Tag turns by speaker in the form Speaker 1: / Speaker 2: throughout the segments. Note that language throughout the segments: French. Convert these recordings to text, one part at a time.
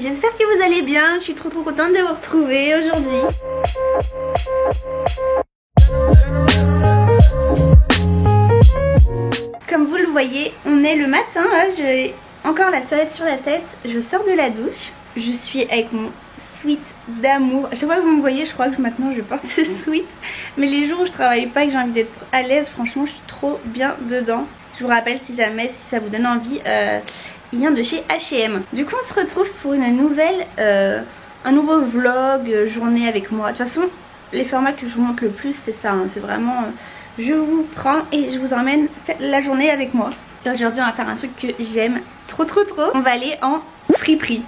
Speaker 1: j'espère que vous allez bien, je suis trop contente de vous retrouver aujourd'hui. Comme vous le voyez, on est le matin, j'ai encore la serviette sur la tête, je sors de la douche, je suis avec mon sweat d'amour. À chaque fois que vous me voyez, je crois que maintenant je porte ce sweat, mais les jours où je travaille pas et que j'ai envie d'être à l'aise, franchement je suis trop bien dedans. Je vous rappelle, si jamais, si ça vous donne envie, il vient de chez H&M. Du coup on se retrouve pour une nouvelle, un nouveau vlog, journée avec moi. De toute façon les formats que je vous montre le plus c'est ça, hein. C'est vraiment je vous prends et je vous emmène la journée avec moi. Et aujourd'hui on va faire un truc que j'aime trop. On va aller en friperie.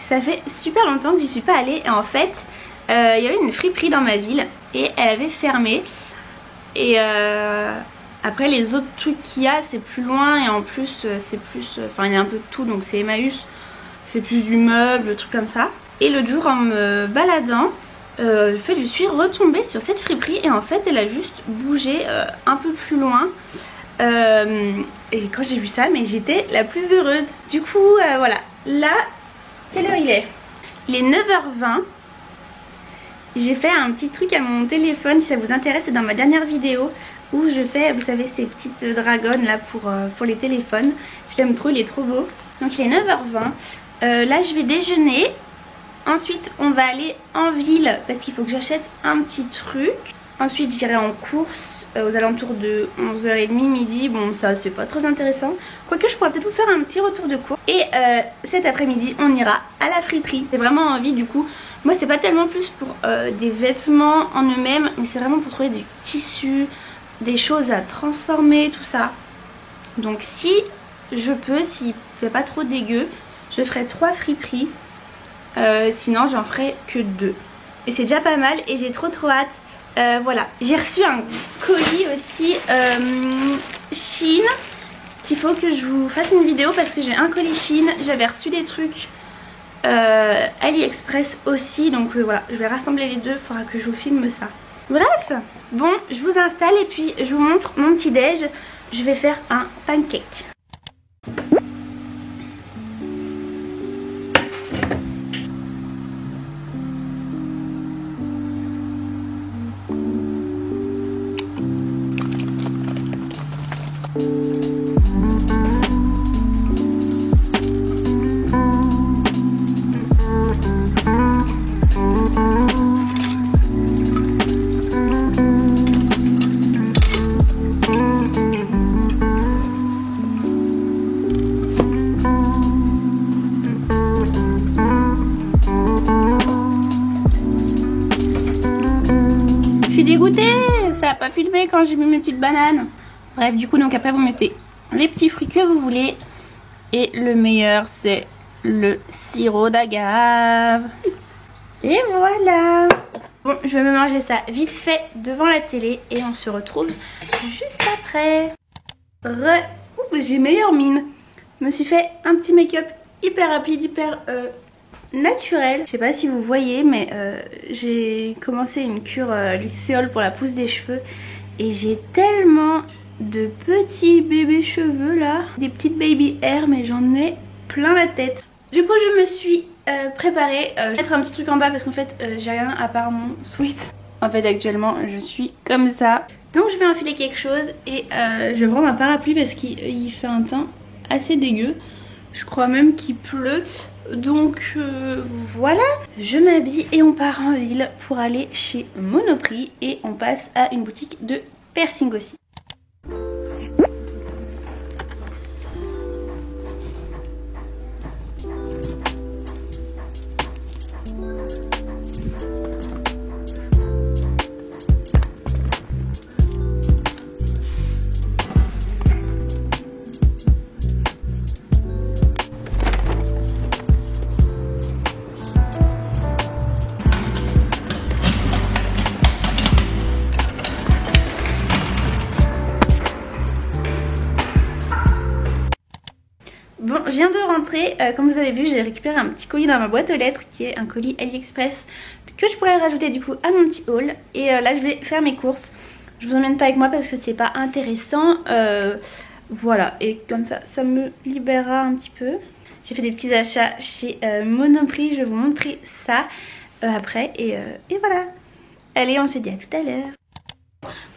Speaker 1: Ça fait super longtemps que j'y suis pas allée et en fait il y avait une friperie dans ma ville et elle avait fermé. Et après les autres trucs qu'il y a c'est plus loin et en plus c'est plus, enfin il y a un peu de tout, donc c'est Emmaüs, c'est plus du meuble, trucs comme ça. Et l'autre jour en me baladant, je suis retombée sur cette friperie et en fait elle a juste bougé un peu plus loin. Et quand j'ai vu ça, mais j'étais la plus heureuse. Du coup voilà, là, quelle heure il est? Il est 9h20. J'ai fait un petit truc à mon téléphone, si ça vous intéresse, c'est dans ma dernière vidéo où je fais, vous savez, ces petites dragonnes là pour les téléphones. Je l'aime trop, il est trop beau. Donc il est 9h20. Là je vais déjeuner. Ensuite on va aller en ville parce qu'il faut que j'achète un petit truc. Ensuite j'irai en course aux alentours de 11h30, midi. Bon ça c'est pas très intéressant. Quoique je pourrais peut-être vous faire un petit retour de course. Et cet après-midi on ira à la friperie. J'ai vraiment envie du coup. Moi c'est pas tellement plus pour des vêtements en eux-mêmes, mais c'est vraiment pour trouver des tissus, des choses à transformer, tout ça. Donc si je peux, s'il fait pas trop dégueu, je ferai 3 friperies. Sinon j'en ferai que 2. Et c'est déjà pas mal et j'ai trop hâte. Voilà, j'ai reçu un colis aussi Shein, qu'il faut que je vous fasse une vidéo parce que j'ai un colis Shein. J'avais reçu des trucs AliExpress aussi, donc voilà, je vais rassembler les deux, il faudra que je vous filme ça. Bref, bon, je vous installe et puis je vous montre mon petit déj. Je vais faire un pancake. Je suis dégoûtée, ça a pas filmé quand j'ai mis mes petites bananes. Bref, du coup, donc après vous mettez les petits fruits que vous voulez. Et le meilleur c'est le sirop d'agave. Et voilà. Bon, je vais me manger ça vite fait devant la télé et on se retrouve juste après. J'ai meilleure mine. Je me suis fait un petit make-up hyper rapide, hyper naturel. Je sais pas si vous voyez, mais j'ai commencé une cure luxéol pour la pousse des cheveux et j'ai tellement de petits bébés cheveux là, des petites baby hair, mais j'en ai plein la tête. Du coup je me suis préparée, je vais mettre un petit truc en bas parce qu'en fait j'ai rien à part mon sweat. En fait actuellement je suis comme ça, donc je vais enfiler quelque chose et je vais prendre un parapluie parce qu'il fait un temps assez dégueu. Je crois même qu'il pleut. Donc voilà, je m'habille et on part en ville pour aller chez Monoprix et on passe à une boutique de piercing aussi. Bon, je viens de rentrer, comme vous avez vu j'ai récupéré un petit colis dans ma boîte aux lettres qui est un colis AliExpress que je pourrais rajouter du coup à mon petit haul. Et là je vais faire mes courses. Je vous emmène pas avec moi parce que c'est pas intéressant, voilà, et comme ça, ça me libérera un petit peu. J'ai fait des petits achats chez Monoprix. Je vais vous montrer ça après. Et voilà. Allez, on se dit à tout à l'heure.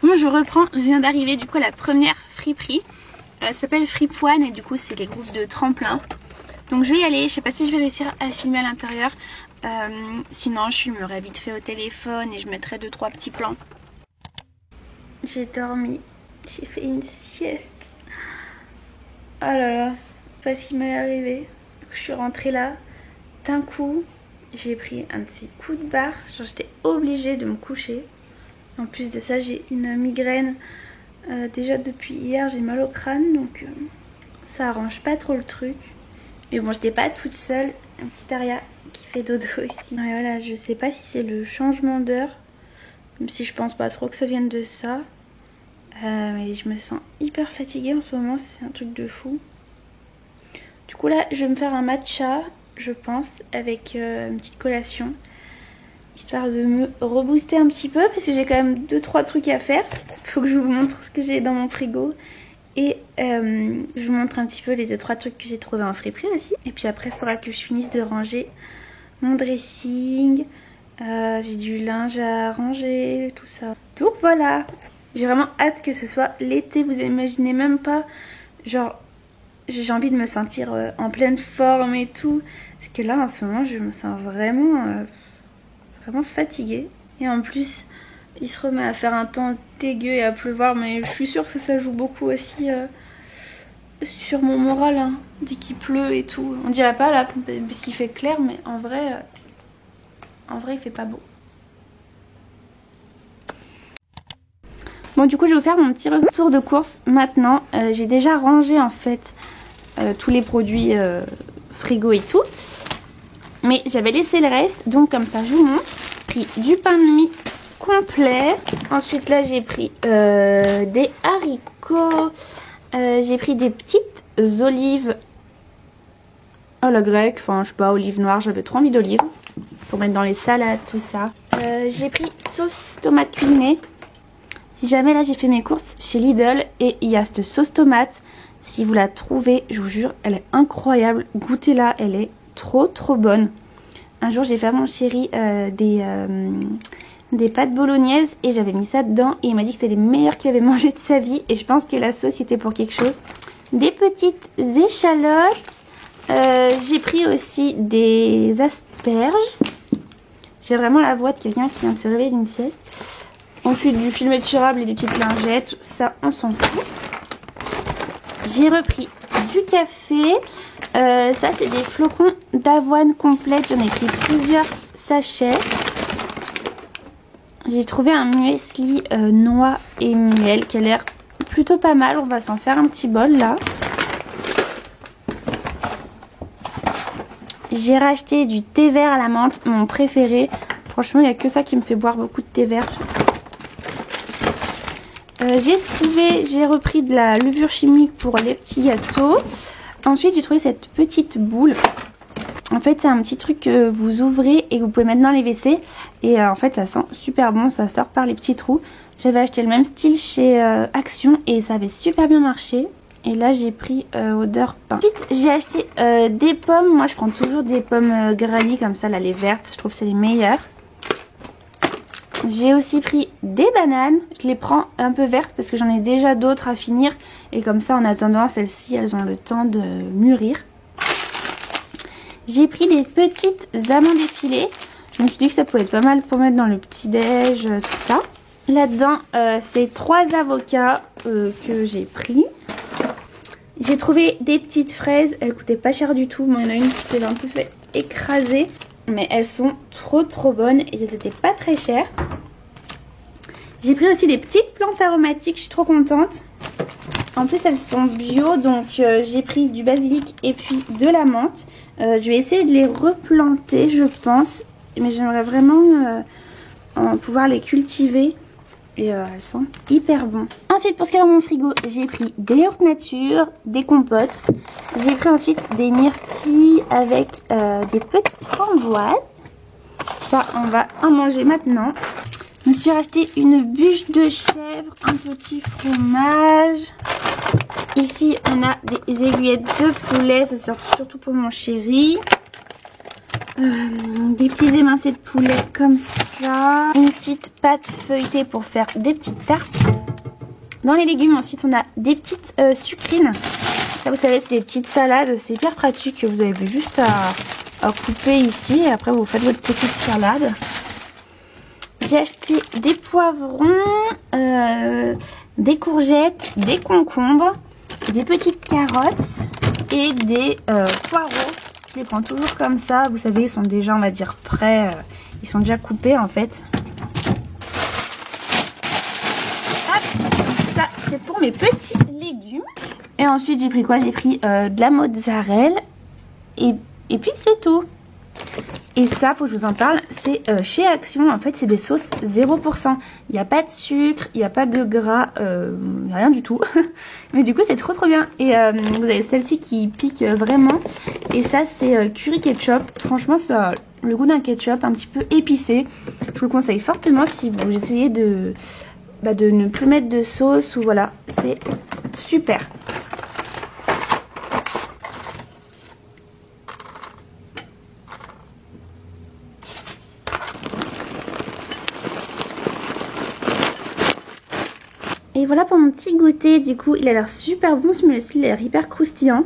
Speaker 1: Bon, je reprends. Je viens d'arriver du coup à la première friperie. Ça s'appelle Fripe One et du coup c'est les groupes de tremplin. Donc je vais y aller. Je sais pas si je vais réussir à filmer à l'intérieur. Sinon je filmerai vite fait au téléphone et je mettrai 2-3 petits plans. J'ai dormi. J'ai fait une sieste. Oh là là. Pas ce qui m'est arrivé. Je suis rentrée là. D'un coup, j'ai pris un de ces coups de barre. Genre j'étais obligée de me coucher. En plus de ça, j'ai une migraine. Déjà depuis hier, j'ai mal au crâne. Donc ça arrange pas trop le truc. Mais bon, j'étais pas toute seule. Un petit Aria qui fait dodo ici. Ouais, voilà, je sais pas si c'est le changement d'heure. Même si je pense pas trop que ça vienne de ça. Mais je me sens hyper fatiguée en ce moment. C'est un truc de fou. Du coup là, je vais me faire un matcha, je pense, avec une petite collation. Histoire de me rebooster un petit peu. Parce que j'ai quand même 2-3 trucs à faire. Faut que je vous montre ce que j'ai dans mon frigo. Et je vous montre un petit peu les 2-3 trucs que j'ai trouvé en friperie aussi. Et puis après il faudra que je finisse de ranger mon dressing. J'ai du linge à ranger, tout ça. Donc voilà, j'ai vraiment hâte que ce soit l'été. Vous imaginez même pas, genre j'ai envie de me sentir en pleine forme et tout. Parce que là en ce moment je me sens vraiment fatiguée. Et en plus il se remet à faire un temps dégueu et à pleuvoir, mais je suis sûre que ça joue beaucoup aussi sur mon moral, hein, dès qu'il pleut et tout. On dirait pas là parce qu'il fait clair, mais en vrai il fait pas beau. Bon, du coup je vais vous faire mon petit retour de course maintenant. J'ai déjà rangé en fait tous les produits frigo et tout, mais j'avais laissé le reste, donc comme ça je vous montre. J'ai pris du pain de mie complet. Ensuite là j'ai pris des haricots, j'ai pris des petites olives à la grecque, enfin je sais pas, olives noires, j'avais trop envie d'olives pour mettre dans les salades, tout ça. J'ai pris sauce tomate cuisinée. Si jamais là j'ai fait mes courses chez Lidl et il y a cette sauce tomate, si vous la trouvez, je vous jure elle est incroyable, goûtez-la, elle est trop bonne. Un jour j'ai fait à mon chéri des pâtes bolognaises et j'avais mis ça dedans et il m'a dit que c'était les meilleurs qu'il avait mangé de sa vie et je pense que la sauce était pour quelque chose. Des petites échalotes, j'ai pris aussi des asperges. J'ai vraiment la voix de quelqu'un qui vient de se réveiller d'une sieste. Ensuite du film étirable et des petites lingettes, ça on s'en fout. J'ai repris du café, ça c'est des flocons d'avoine complète, j'en ai pris plusieurs sachets. J'ai trouvé un muesli noix et miel qui a l'air plutôt pas mal. On va s'en faire un petit bol là. J'ai racheté du thé vert à la menthe, mon préféré. Franchement, il n'y a que ça qui me fait boire beaucoup de thé vert. J'ai repris de la levure chimique pour les petits gâteaux. Ensuite, j'ai trouvé cette petite boule. En fait c'est un petit truc que vous ouvrez et que vous pouvez mettre dans les WC. Et en fait ça sent super bon, ça sort par les petits trous. J'avais acheté le même style chez Action et ça avait super bien marché. Et là j'ai pris odeur pain. Ensuite j'ai acheté des pommes. Moi je prends toujours des pommes granny comme ça là, les vertes. Je trouve que c'est les meilleures. J'ai aussi pris des bananes. Je les prends un peu vertes parce que j'en ai déjà d'autres à finir. Et comme ça en attendant celles-ci elles ont le temps de mûrir. J'ai pris des petites amandes effilées. Je me suis dit que ça pouvait être pas mal pour mettre dans le petit déj, tout ça. Là-dedans, c'est 3 avocats que j'ai pris. J'ai trouvé des petites fraises. Elles coûtaient pas cher du tout. Moi, il y en a une qui s'est un peu fait écraser. Mais elles sont trop bonnes et elles étaient pas très chères. J'ai pris aussi des petites plantes aromatiques. Je suis trop contente. En plus, elles sont bio. Donc, j'ai pris du basilic et puis de la menthe. Je vais essayer de les replanter, je pense. Mais j'aimerais vraiment pouvoir les cultiver. Et elles sentent hyper bon. Ensuite, pour ce qui est dans mon frigo, j'ai pris des yaourts nature, des compotes. J'ai pris ensuite des myrtilles avec des petites framboises. Ça, on va en manger maintenant. Je me suis racheté une bûche de chèvre, un petit fromage. Ici on a des aiguillettes de poulet, ça sort surtout pour mon chéri. Des petits émincés de poulet comme ça. Une petite pâte feuilletée pour faire des petites tartes. Dans les légumes ensuite on a des petites sucrines. Ça vous savez c'est des petites salades, c'est hyper pratique. Vous avez juste à couper ici et après vous faites votre petite salade. J'ai acheté des poivrons, des courgettes, des concombres, des petites carottes et des poireaux. Je les prends toujours comme ça, vous savez, ils sont déjà, on va dire, prêts. Ils sont déjà coupés en fait. Hop, ça c'est pour mes petits légumes. Et ensuite j'ai pris quoi? J'ai pris de la mozzarella et puis c'est tout. Et ça, faut que je vous en parle, c'est chez Action, en fait c'est des sauces 0%. Il n'y a pas de sucre, il n'y a pas de gras, rien du tout. Mais du coup c'est trop bien. Et vous avez celle-ci qui pique vraiment. Et ça c'est curry ketchup. Franchement ça a le goût d'un ketchup un petit peu épicé. Je vous le conseille fortement si vous essayez de ne plus mettre de sauce ou voilà. C'est super. Et voilà pour mon petit goûter, du coup il a l'air super bon ce muesli, il a l'air hyper croustillant.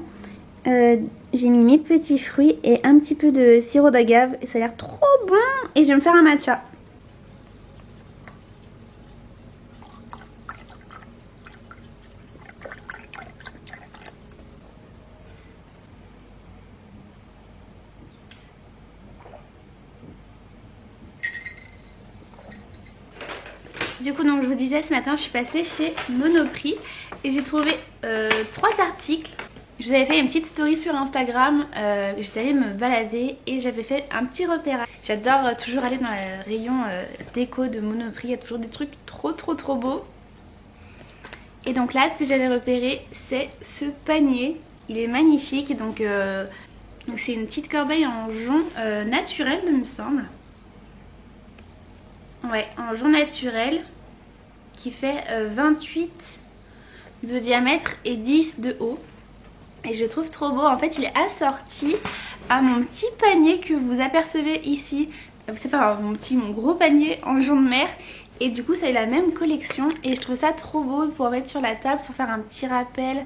Speaker 1: J'ai mis mes petits fruits et un petit peu de sirop d'agave et ça a l'air trop bon. Et je vais me faire un matcha. Du coup donc je vous disais ce matin je suis passée chez Monoprix et j'ai trouvé 3 articles. Je vous avais fait une petite story sur Instagram, j'étais allée me balader et j'avais fait un petit repérage. J'adore toujours aller dans le rayon déco de Monoprix, il y a toujours des trucs trop beaux. Et donc là ce que j'avais repéré c'est ce panier, il est magnifique. Donc c'est une petite corbeille en jonc naturel il me semble. Ouais, en jonc naturel qui fait 28 de diamètre et 10 de haut. Et je le trouve trop beau. En fait il est assorti à mon petit panier que vous apercevez ici. C'est pas mon gros panier en jonc de mer. Et du coup ça est la même collection. Et je trouve ça trop beau pour mettre sur la table, pour faire un petit rappel.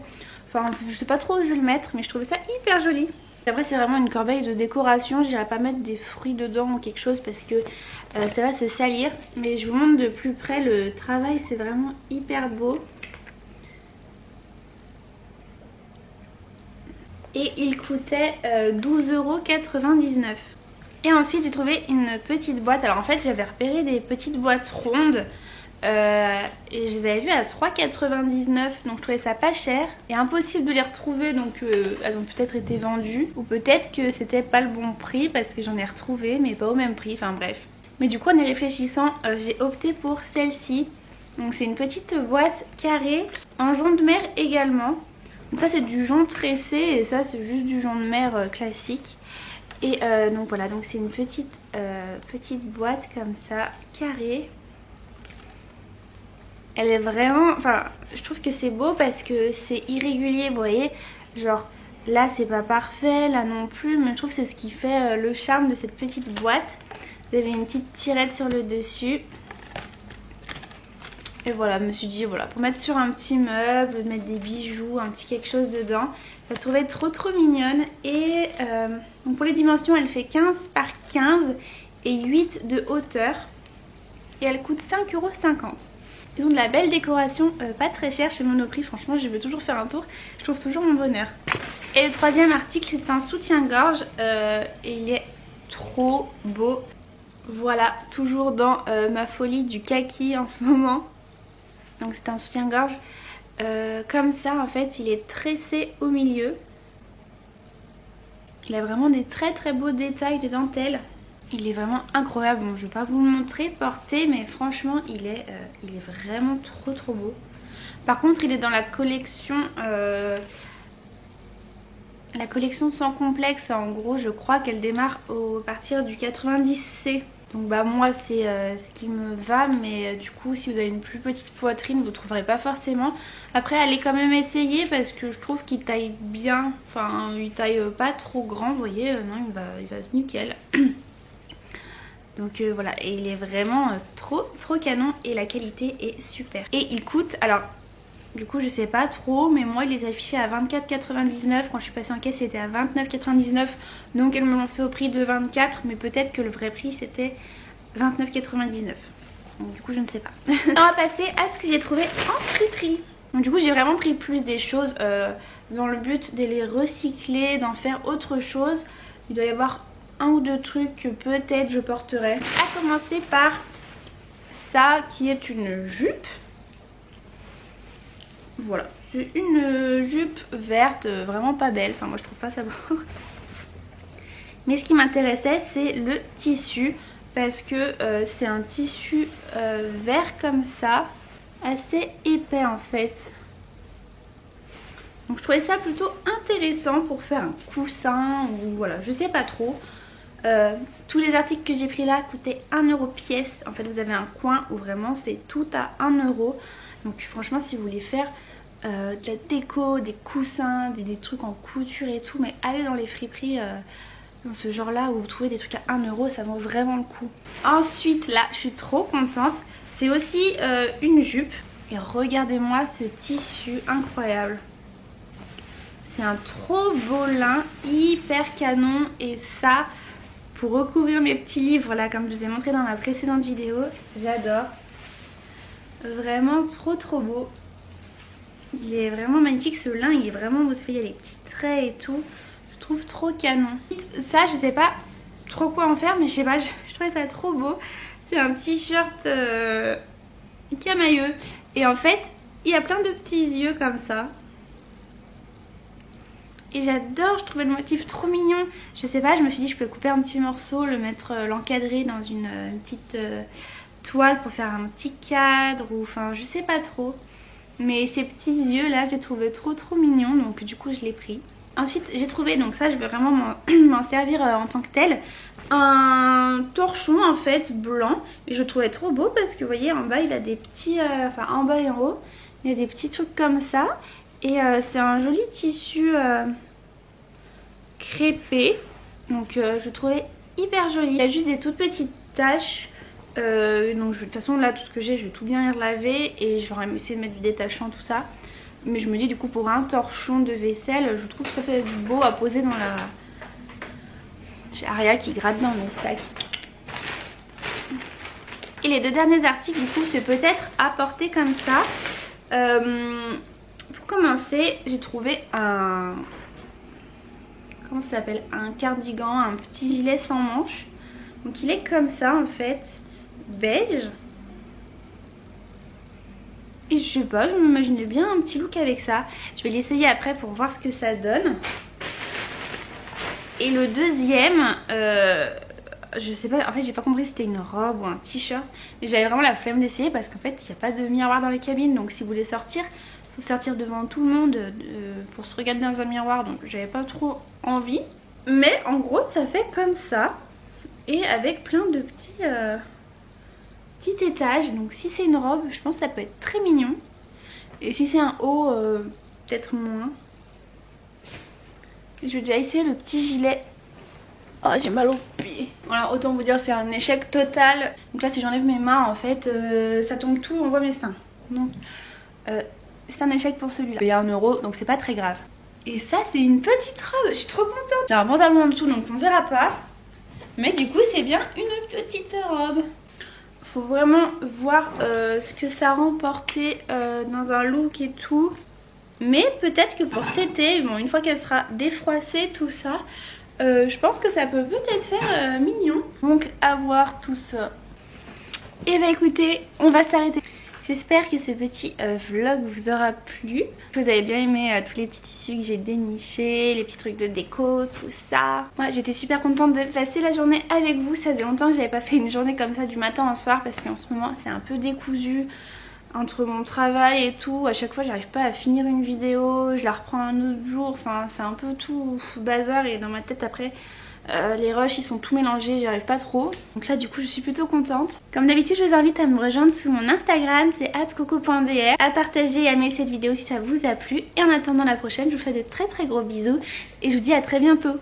Speaker 1: Enfin je sais pas trop où je vais le mettre, mais je trouvais ça hyper joli. Après c'est vraiment une corbeille de décoration, je n'irai pas mettre des fruits dedans ou quelque chose parce que ça va se salir. Mais je vous montre de plus près le travail, c'est vraiment hyper beau. Et il coûtait 12,99 €. Et ensuite j'ai trouvé une petite boîte. Alors en fait j'avais repéré des petites boîtes rondes. Et je les avais vues à 3,99 €, donc je trouvais ça pas cher et impossible de les retrouver, donc elles ont peut-être été vendues ou peut-être que c'était pas le bon prix parce que j'en ai retrouvé mais pas au même prix, enfin bref. Mais du coup en y réfléchissant j'ai opté pour celle-ci. Donc c'est une petite boîte carrée en jonc de mer également. Donc ça c'est du jonc tressé et ça c'est juste du jonc de mer classique. Et donc voilà, donc c'est une petite boîte comme ça carrée. Elle est vraiment, enfin je trouve que c'est beau parce que c'est irrégulier, vous voyez, genre là c'est pas parfait, là non plus, mais je trouve que c'est ce qui fait le charme de cette petite boîte. Vous avez une petite tirette sur le dessus. Et voilà, je me suis dit voilà, pour mettre sur un petit meuble, mettre des bijoux, un petit quelque chose dedans. Je la trouvais trop mignonne. Et donc pour les dimensions elle fait 15 par 15 et 8 de hauteur. Et elle coûte 5,50 €. Ils ont de la belle décoration, pas très chère chez Monoprix, franchement je veux toujours faire un tour, je trouve toujours mon bonheur. Et le troisième article c'est un soutien-gorge et il est trop beau. Voilà, toujours dans ma folie du kaki en ce moment. Donc c'est un soutien-gorge comme ça en fait, il est tressé au milieu. Il a vraiment des très beaux détails de dentelle. Il est vraiment incroyable, bon je vais pas vous le montrer porté mais franchement il est vraiment trop beau. Par contre il est dans la collection sans complexe, en gros je crois qu'elle démarre à partir du 90C. Donc bah moi c'est ce qui me va, mais du coup si vous avez une plus petite poitrine vous trouverez pas forcément. Après allez quand même essayer parce que je trouve qu'il taille bien, enfin il taille pas trop grand, vous voyez, non il va nickel. Donc voilà, et il est vraiment trop canon et la qualité est super. Et il coûte, alors du coup je sais pas trop, mais moi il les affichait à 24,99. Quand je suis passée en caisse c'était à 29,99. Donc elles me l'ont fait au prix de 24, mais peut-être que le vrai prix c'était 29,99. Donc du coup je ne sais pas. On va passer à ce que j'ai trouvé en friperie. Donc du coup j'ai vraiment pris plus des choses dans le but de les recycler, d'en faire autre chose. Il doit y avoir un ou deux trucs que peut-être je porterai. À commencer par ça qui est une jupe. Voilà, c'est une jupe verte, vraiment pas belle, enfin moi je trouve pas ça beau. Mais ce qui m'intéressait c'est le tissu, parce que c'est un tissu vert comme ça, assez épais en fait. Donc je trouvais ça plutôt intéressant pour faire un coussin ou voilà, je sais pas trop. Tous les articles que j'ai pris là coûtaient 1 € pièce. En fait vous avez un coin où vraiment c'est tout à 1 €. Donc franchement si vous voulez faire de la déco, des coussins, des trucs en couture et tout, mais allez dans les friperies dans ce genre là où vous trouvez des trucs à 1 €, ça vaut vraiment le coup. Ensuite là je suis trop contente, c'est aussi une jupe et regardez-moi ce tissu incroyable. C'est un trop beau lin, hyper canon, et ça pour recouvrir mes petits livres là comme je vous ai montré dans la précédente vidéo, j'adore. Vraiment trop beau. Il est vraiment magnifique ce lin, il est vraiment beau, il y a les petits traits et tout. Je trouve trop canon. Ça je sais pas trop quoi en faire, mais je sais pas, je trouvais ça trop beau. C'est un t-shirt camailleux. Et en fait il y a plein de petits yeux comme ça. Et j'adore, je trouvais le motif trop mignon. Je sais pas, je me suis dit je peux couper un petit morceau, le mettre, l'encadrer dans une petite toile pour faire un petit cadre, ou enfin je sais pas trop. Mais ces petits yeux là je les trouvais trop mignons, donc du coup je l'ai pris. Ensuite j'ai trouvé, donc ça je vais vraiment m'en servir en tant que tel, un torchon en fait blanc. Et je le trouvais trop beau parce que vous voyez en bas il a des petits, enfin en bas et en haut il y a des petits trucs comme ça. Et c'est un joli tissu crêpé, donc je trouvais hyper joli. Il y a juste des toutes petites taches, donc de toute façon là tout ce que j'ai je vais tout bien y relaver et je vais essayer de mettre du détachant tout ça. Mais je me dis du coup pour un torchon de vaisselle je trouve que ça fait beau à poser dans la... J'ai Aria qui gratte dans mes sacs. Et les deux derniers articles du coup c'est peut-être à porter comme ça. Pour commencer j'ai trouvé un... comment ça s'appelle, un cardigan, un petit gilet sans manches. Donc il est comme ça en fait, beige. Et je sais pas, je m'imaginais bien un petit look avec ça. Je vais l'essayer après pour voir ce que ça donne. Et le deuxième, je sais pas, en fait j'ai pas compris si c'était une robe ou un t-shirt. Mais j'avais vraiment la flemme d'essayer parce qu'en fait il n'y a pas de miroir dans les cabines. Donc si vous voulez sortir, il faut sortir devant tout le monde pour se regarder dans un miroir. Donc j'avais pas trop envie. Mais en gros ça fait comme ça. Et avec plein de petits étages. Donc si c'est une robe je pense que ça peut être très mignon. Et si c'est un haut peut-être moins. Je vais déjà essayer le petit gilet. Oh j'ai mal au pied. Voilà, autant vous dire c'est un échec total. Donc là si j'enlève mes mains en fait ça tombe tout, on voit mes seins. Donc c'est un échec pour celui-là. Il y a 1 € donc c'est pas très grave. Et ça c'est une petite robe, je suis trop contente. J'ai un pantalon en dessous donc on verra pas. Mais du coup c'est bien une petite robe. Faut vraiment voir ce que ça rend porter dans un look et tout. Mais peut-être que pour cet été, bon, une fois qu'elle sera défroissée tout ça, je pense que ça peut peut-être faire mignon. Donc à voir tout ça. Et bah écoutez, on va s'arrêter. J'espère que ce petit vlog vous aura plu. Que vous avez bien aimé tous les petits tissus que j'ai dénichés, les petits trucs de déco, tout ça. Moi j'étais super contente de passer la journée avec vous. Ça faisait longtemps que j'avais pas fait une journée comme ça du matin au soir parce qu'en ce moment c'est un peu décousu. Entre mon travail et tout, à chaque fois j'arrive pas à finir une vidéo, je la reprends un autre jour, enfin c'est un peu tout bazar et dans ma tête après Les rushs ils sont tout mélangés, j'y arrive pas trop. Donc là du coup je suis plutôt contente. Comme d'habitude je vous invite à me rejoindre sur mon Instagram, c'est @coco.dr, à partager et à aimer cette vidéo si ça vous a plu. Et en attendant la prochaine, je vous fais de très gros bisous et je vous dis à très bientôt.